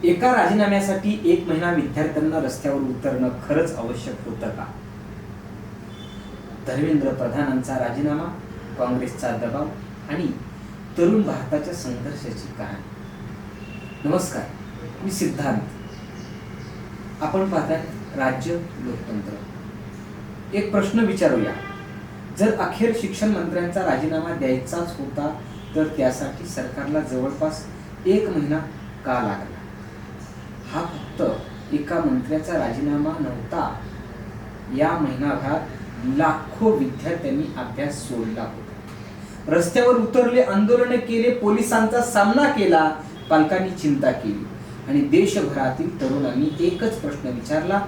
एका राजीनाम्यासाठी 1 महिना विद्यार्थ्यांना रस्त्यावर उतरणं खरंच आवश्यक होतं का? धर्मेंद्र प्रधानांचा राजीनामा, काँग्रेसचा दबाव आणि तरुण भारताच्या संघर्षाची कहाणी. नमस्कार, मी सिद्धांत. आपण पाहताय राज्य लोकतंत्र. एक प्रश्न विचारूया. जर अखेर शिक्षण मंत्र्यांचा राजीनामा द्यायचाच होता तर त्यासाठी सरकारला जवळपास 1 महिना का लागला? हा फक्त एका मंत्र्याचा राजीनामा नव्हता. या महिनाभरात लाखो विद्यार्थ्यांनी अभ्यास सोडला होता, रस्त्यावर उतरले, आंदोलन केले, पोलिसांचा सामना केला, पालकांनी चिंता केली आणि देशभरातील तरुणांनी एकच प्रश्न विचारला,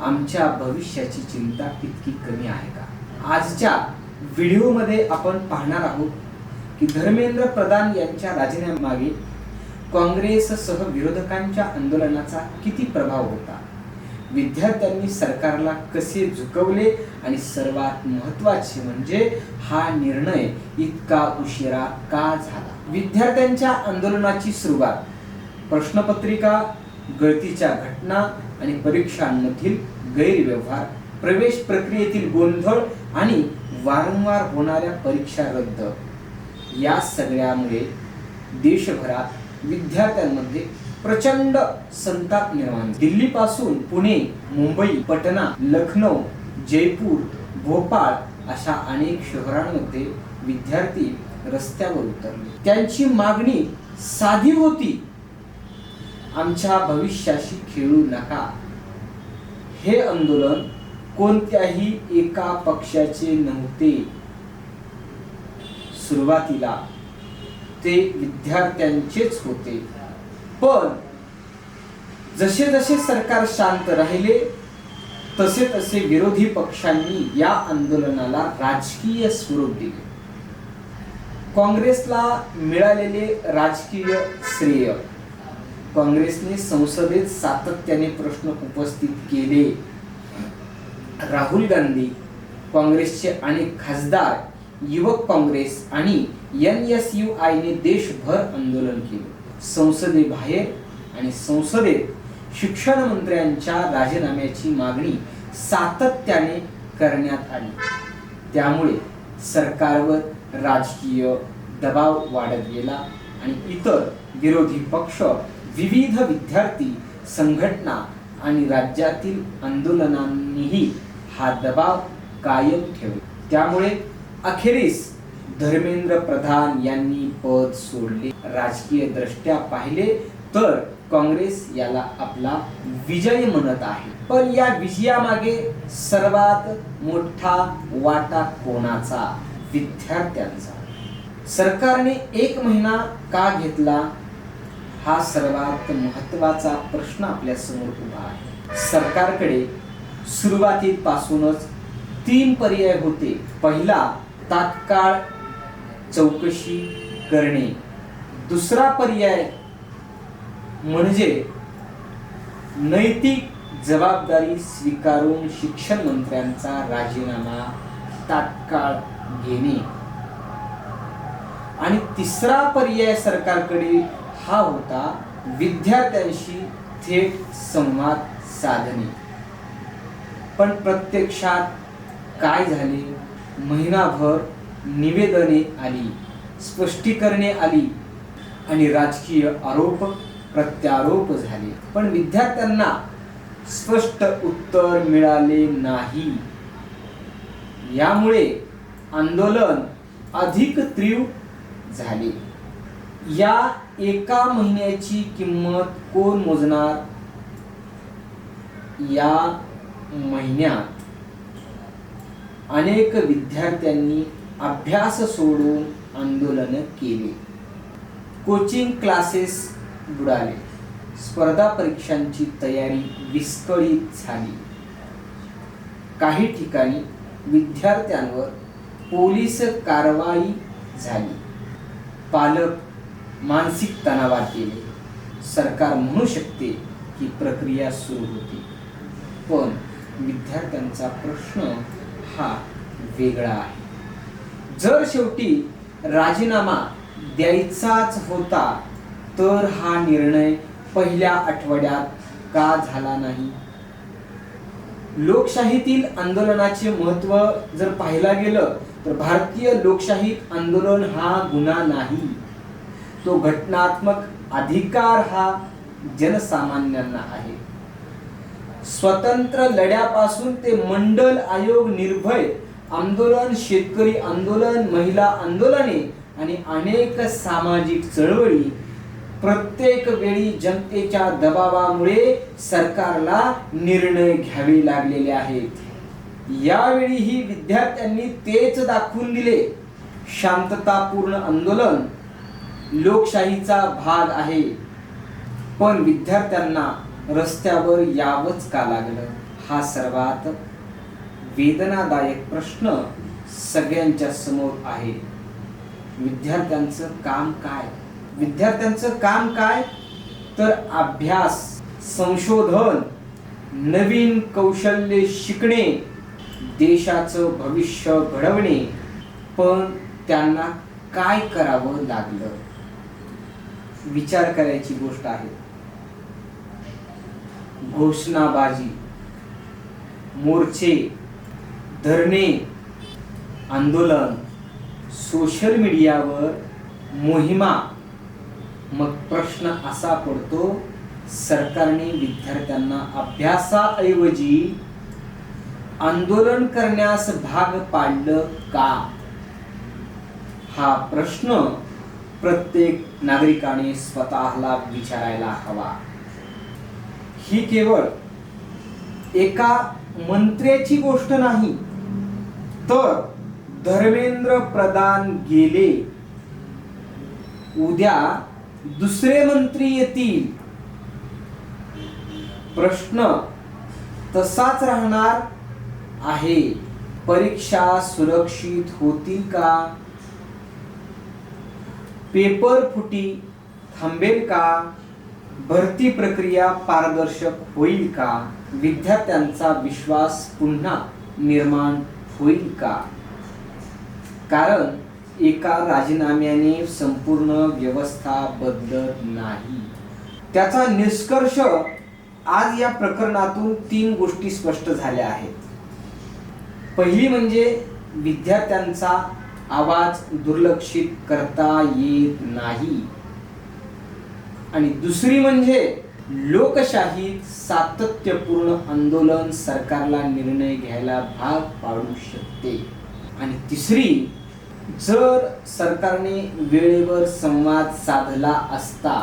आमच्या भविष्याची चिंता इतकी कमी आहे का? आजच्या व्हिडिओमध्ये आपण पाहणार आहोत की धर्मेंद्र प्रधान यांच्या राजीनाम्यामागे काँग्रेससह विरोधकांच्या आंदोलनाचा किती प्रभाव होता, विद्यार्थ्यांनी सरकारला कसे झुकवले आणि सर्वात महत्त्वाचे म्हणजे हा निर्णय इतका उशिरा का झाला. विद्यार्थ्यांच्या आंदोलनाची सुरुवात प्रश्नपत्रिका गळतीच्या घटना आणि परीक्षांमधील गैरव्यवहार, प्रवेश प्रक्रियेतील गोंधळ आणि वारंवार होणाऱ्या परीक्षा रद्द या सगळ्यामुळे देशभरात विद्यार्थ्यांमध्ये प्रचंड संताप निर्माण. दिल्लीपासून पुणे, मुंबई, पटना, लखनौ, जयपूर, भोपाळ अशा अनेक शहरांमध्ये विद्यार्थी रस्त्यावर उतरले. त्यांची मागणी साधी होती, आमच्या भविष्याशी खेळू नका. हे आंदोलन कोणत्याही एका पक्षाचे नव्हते. सुरुवातीला ते विद्यार्थ्यांचेच होते, पण जसे जसे सरकार शांत राहिले तसे तसे विरोधी पक्षांनी या आंदोलनाला राजकीय स्वरूप दिले. काँग्रेसला मिळालेले राजकीय श्रेय. काँग्रेसने संसदेत सातत्याने प्रश्न उपस्थित केले. राहुल गांधी, काँग्रेसचे अनेक खासदार, युवक काँग्रेस आणि NSUI ने देशभर आंदोलन केले. संसदेबाहेर आणि संसदेत शिक्षण मंत्र्यांच्या राजीनाम्याची मागणी सातत्याने करण्यात आली. त्यामुळे सरकारवर राजकीय दबाव वाढत गेला आणि इतर विरोधी पक्ष, विविध विद्यार्थी संघटना आणि राज्यातील आंदोलनांनीही हा दबाव कायम ठेवला. त्यामुळे अखेरीस धर्मेंद्र प्रधान यांनी पद सोडले. राजकीय दृष्ट्या पाहिले तर काँग्रेस याला आपला विजय म्हणत आहे, पण या विजयामागे सर्वात मोठा वाटा कोणाचा? विद्यार्थ्यांचा. सरकारने 1 महिना का घेतला? हा सर्वात महत्त्वाचा प्रश्न आपल्या समोर उभा आहे. सरकारकडे सुरुवातीपासूनच 3 पर्याय होते. पहिला, तात्काळ चौकशी करणे. दुसरा पर्याय म्हणजे नैतिक जबाबदारी स्वीकारून शिक्षण मंत्र्यांचा राजीनामा तात्काळ घेणे. आणि तिसरा पर्याय सरकारकडे हा होता, विद्यार्थ्यांशी थेट संवाद साधणे. पण प्रत्यक्षात काय झाले? महिनाभर निवेदने आली, स्पष्टीकरणे आली आणि राजकीय आरोप प्रत्यारोप झाले, पण विद्यार्थ्यांना स्पष्ट उत्तर मिळाले नाही. यामुळे आंदोलन अधिक तीव्र झाले. या 1 महिन्याची किंमत कोण मोजणार? या महिन्यात अनेक विद्यार्थ्यांनी अभ्यास सोडून आंदोलन केले. कोचिंग क्लासेस बुडाले. स्पर्धा परीक्षांची तयारी विस्कळीत झाली. काही ठिकाणी विद्यार्थ्यांवर पोलीस कारवाई झाली. पालक मानसिक तणावात गेले. सरकार म्हणू शकते की प्रक्रिया सुरू होती, पण विद्यार्थ्यांचा प्रश्न हा वेगळा आहे. जर शेवटी राजीनामा द्यायचाच होता तर हा निर्णय पहिल्या आठवड्यात का झाला नाही? लोकशाहीतील आंदोलनाचे महत्त्व जर पाहायला गेलं तर भारतीय लोकशाहीत आंदोलन हा गुन्हा नाही, तो घटनात्मक अधिकार हा जनसामान्यांना आहे. स्वतंत्र लढ्यापासून ते मंडल आयोग, निर्भय आंदोलन, शेतकरी आंदोलन, महिला आंदोलने आणि अनेक सामाजिक चळवळी, प्रत्येक वेळी जनतेच्या दबावामुळे सरकारला निर्णय घ्यावे लागलेले आहेत. यावेळीही विद्यार्थ्यांनी तेच दाखवून दिले. शांततापूर्ण आंदोलन लोकशाहीचा भाग आहे, पण विद्यार्थ्यांना रस्त्यावर यावंच का लागलं? हा सर्वात वेदनादायक प्रश्न सगळ्यांच्या समोर आहे. विद्यार्थ्यांचं काम काय? विद्यार्थ्यांचं काम काय तर अभ्यास, संशोधन, नवीन कौशल्य शिकणे, देशाचं भविष्य घडवणे. पण त्यांना काय करावं लागलं? विचार करायची गोष्ट आहे. घोषणाबाजी, मोर्चे, धरणे, आंदोलन, सोशल मीडियावर मोहिमा. मग प्रश्न असा पडतो, सरकारने विद्यार्थ्यांना अभ्यासाऐवजी आंदोलन करण्यास भाग पाडलं का? हा प्रश्न प्रत्येक नागरिकाने स्वतःला विचारायला हवा. ही केवळ एका मंत्र्याची गोष्ट नाही, तर धर्मेंद्र प्रधान गेले, उद्या दुसरे मंत्री येतील, प्रश्न तसाच राहणार आहे. परीक्षा सुरक्षित होतील का? पेपर फुटी थांबेल का? भरती प्रक्रिया पारदर्शक होईल का? विद्यार्थ्यांचा विश्वास पुन्हा निर्माण होईल का? कारण एका राजीनाम्याने संपूर्ण व्यवस्था बदलत नाही. त्याचा निष्कर्ष आज या प्रकरणातून 3 गोष्टी स्पष्ट झाल्या आहेत. पहिली म्हणजे विद्यार्थ्यांचा आवाज दुर्लक्षित करता येत नाही, आणि दुसरी म्हणजे लोकशाहीत सातत्यपूर्ण आंदोलन सरकारला निर्णय घ्यायला भाग पाडू शकते. आणि तिसरी, जर सरकारने वेळेवर संवाद साधला असता,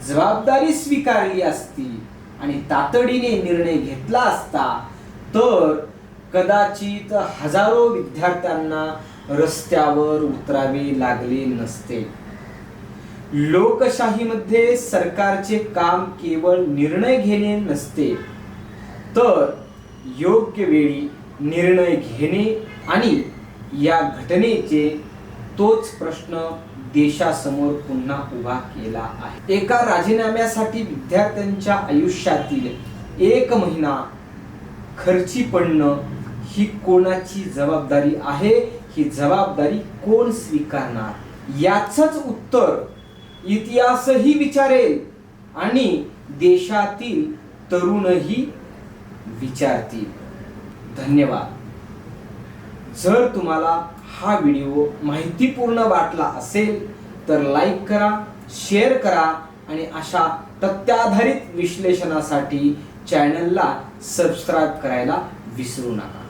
जबाबदारी स्वीकारली असती आणि तातडीने निर्णय घेतला असता, तर कदाचित हजारो विद्यार्थ्यांना रस्त्यावर उतरावे लागले नसते. लोकशाहीमध्ये सरकारचे काम केवळ निर्णय घेणे नसते, तर योग्य वेळी निर्णय घेणे. आणि या घटनेचे तोच प्रश्न देशासमोर पुन्हा उभा केला आहे. एका राजीनाम्यासाठी विद्यार्थ्यांच्या आयुष्यातील 1 महिना खर्ची पडणं ही कोणाची जबाबदारी आहे? ही जबाबदारी कोण स्वीकारणार? याचंच उत्तर इतिहासही विचारेल आणि देशातील तरुणही विचारतील. धन्यवाद. जर तुम्हाला हा व्हिडिओ माहितीपूर्ण वाटला असेल तर लाईक करा, शेअर करा आणि अशा तथ्याधारित विश्लेषणासाठी चॅनलला सबस्क्राईब करायला विसरू नका.